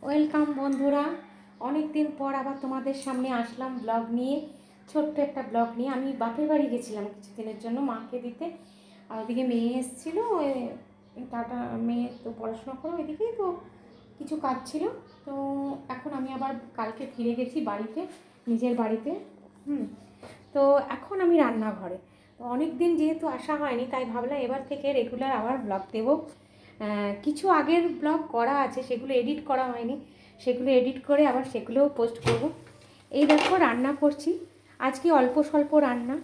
Welcome বন্ধুরা, অনেক দিন পর আবার তোমাদের সামনে আসলাম ব্লগ নিয়ে। ছোট্ট একটা ব্লগ নিয়ে। আমি বাপের বাড়ি গেছিলাম কিছুদিনের জন্য মাকে দিতে, আর ওদিকে মেয়ে এসেছিলো। টাটা মেয়ে তো পড়াশোনা করো, ওইদিকেই তো কিছু কাজ ছিল। তো এখন আমি আবার কালকে ফিরে গেছি বাড়িতে, নিজের বাড়িতে। তো এখন আমি রান্নাঘরে। তো অনেক দিন যেহেতু আসা হয়নি, তাই ভাবলাম এবার থেকে রেগুলার আবার ব্লগ দেবো। কিছু আগের ব্লগ করা আছে, সেগুলো এডিট করা হয়নি, সেগুলো এডিট করে আবার সেগুলোও পোস্ট করব। এই দেখো রান্না করছি আজকে, অল্প স্বল্প রান্না।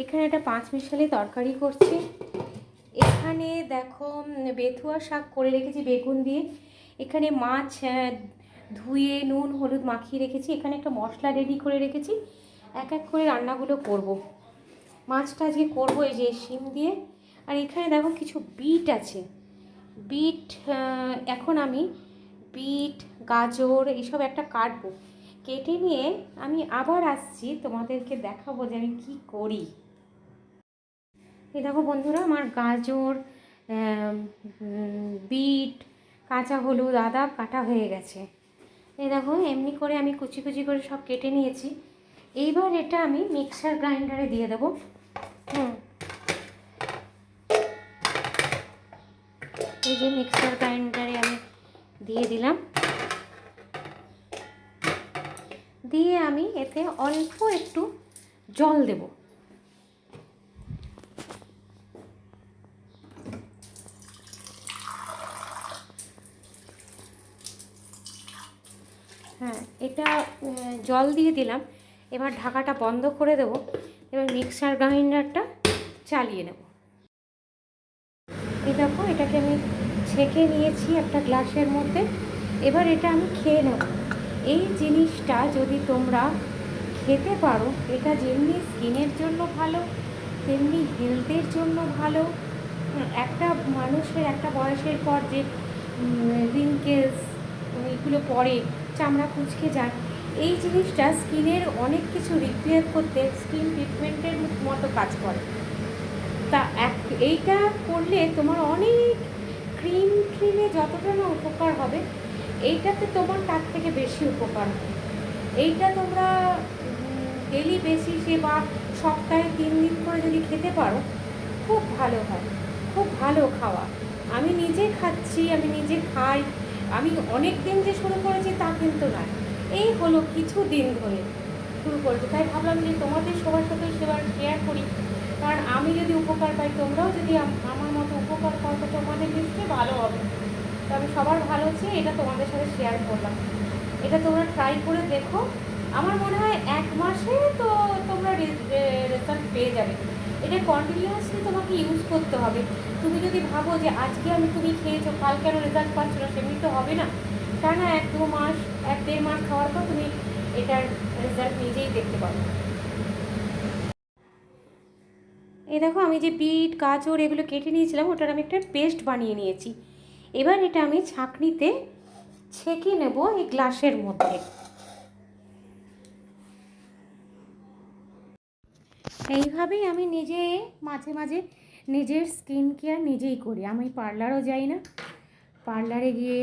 এখানে একটা 5 মিশালি তরকারি করছি। এখানে দেখো বেথুয়া শাক করে রেখেছি বেগুন দিয়ে। এখানে মাছ ধুয়ে নুন হলুদ মাখিয়ে রেখেছি। এখানে একটা মশলা রেডি করে রেখেছি। এক এক করে রান্নাগুলো করব। মাছটা আজকে করবো এই যে শিম দিয়ে। আর এখানে দেখো কিছু বিট আছে, বিট। এখন আমি বিট গাজর এইসব একটা কাটবো, কেটে নিয়ে আমি আবার আসছি, তোমাদেরকে দেখাবো যে আমি কী করি। এই দেখো বন্ধুরা, আমার গাজর বিট কাঁচা হলুদ আদা কাটা হয়ে গেছে। এই দেখো এমনি করে আমি কুচি কুচি করে সব কেটে নিয়েছি। এইবার এটা আমি মিক্সার গ্রাইন্ডারে দিয়ে দেবো। এই যে মিক্সার গ্রাইন্ডারে আমি দিয়ে দিলাম। দিয়ে আমি এতে অল্প একটু জল দেব। হ্যাঁ, এটা জল দিয়ে দিলাম। এবার ঢাকাটা বন্ধ করে দেব। এবার মিক্সার গ্রাইন্ডারটা চালিয়ে নেব। এই দেখো এটাকে আমি ছেঁকে নিয়েছি একটা গ্লাসের মধ্যে। এবার এটা আমি খেয়ে নেব। এই জিনিসটা যদি তোমরা খেতে পারো, এটা যেমনি স্কিনের জন্য ভালো, তেমনি হেলথের জন্য ভালো। একটা মানুষের একটা বয়সের পর যে রিঙ্কেলস এগুলো পড়ে, চামড়া কুঁচকে যায়, এই জিনিসটা স্কিনের অনেক কিছু রিপেয়ার করতে স্কিন ট্রিটমেন্টের মতো কাজ করে। তা এইটা করলে তোমার অনেক ক্রিমে যতটা না উপকার হবে, এইটাতে তোমার তার থেকে বেশি উপকার হবে। এইটা তোমরা ডেলি বেসিসে বা সপ্তাহে 3 দিন করে যদি খেতে পারো, খুব ভালো হয়, খুব ভালো খাওয়া। আমি নিজে খাচ্ছি, আমি নিজে খাই। আমি অনেক দিন যে শুরু করেছি তা কিন্তু নয়, এই হলো কিছু দিন ধরে শুরু করেছি। তাই ভাবলাম যে তোমাদের সবার সাথে সেবার শেয়ার করি। কারণ আমি যদি উপকার পাই, তোমরাও যদি আমার মতো উপকার পাও, তো তোমাদের নিশ্চয়ই ভালো হবে। তো আমি সবার ভালো হচ্ছে এটা তোমাদের সাথে শেয়ার করলাম। এটা তোমরা ট্রাই করে দেখো। আমার মনে হয় 1 মাসে তো তোমরা রেজাল্ট পেয়ে যাবে। এটা কন্টিনিউয়াসলি তোমাকে ইউজ করতে হবে। তুমি যদি ভাবো যে আজকে তুমি খেয়েছো, কাল কেন রেজাল্ট পাচ্ছ না, সেমনি তো হবে না। তা না, 1-2 মাস 1-1.5 মাস খাওয়ার পর তুমি এটার রেজাল্ট নিজেই দেখতে পাবে। এই দেখো আমি যে বিট গাজর এগুলো কেটে নিয়েছিলাম, ওটার আমি একটা পেস্ট বানিয়ে নিয়েছি। এবার এটা আমি ছাঁকনিতে ছেঁকে নেব এই গ্লাসের মধ্যে। এইভাবেই আমি নিজে মাঝে মাঝে নিজের স্কিন কেয়ার নিজেই করি। আমি পার্লারও যাই না। পার্লারে গিয়ে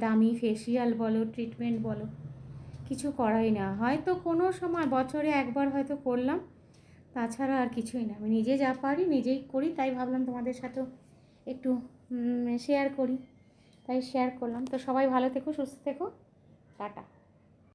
দামি ফেসিয়াল বলো ট্রিটমেন্ট বলো কিছু করাই না। হয়তো কোনো সময় বছরে একবার হয়তো করলাম, তাছাড়া আর কিছুই না। আমি নিজে যা পারি নিজেই করি। তাই ভাবলাম তোমাদের সাথেও একটু শেয়ার করি, তাই শেয়ার করলাম। তো সবাই ভালো থেকো, সুস্থ থেকো, টাটা।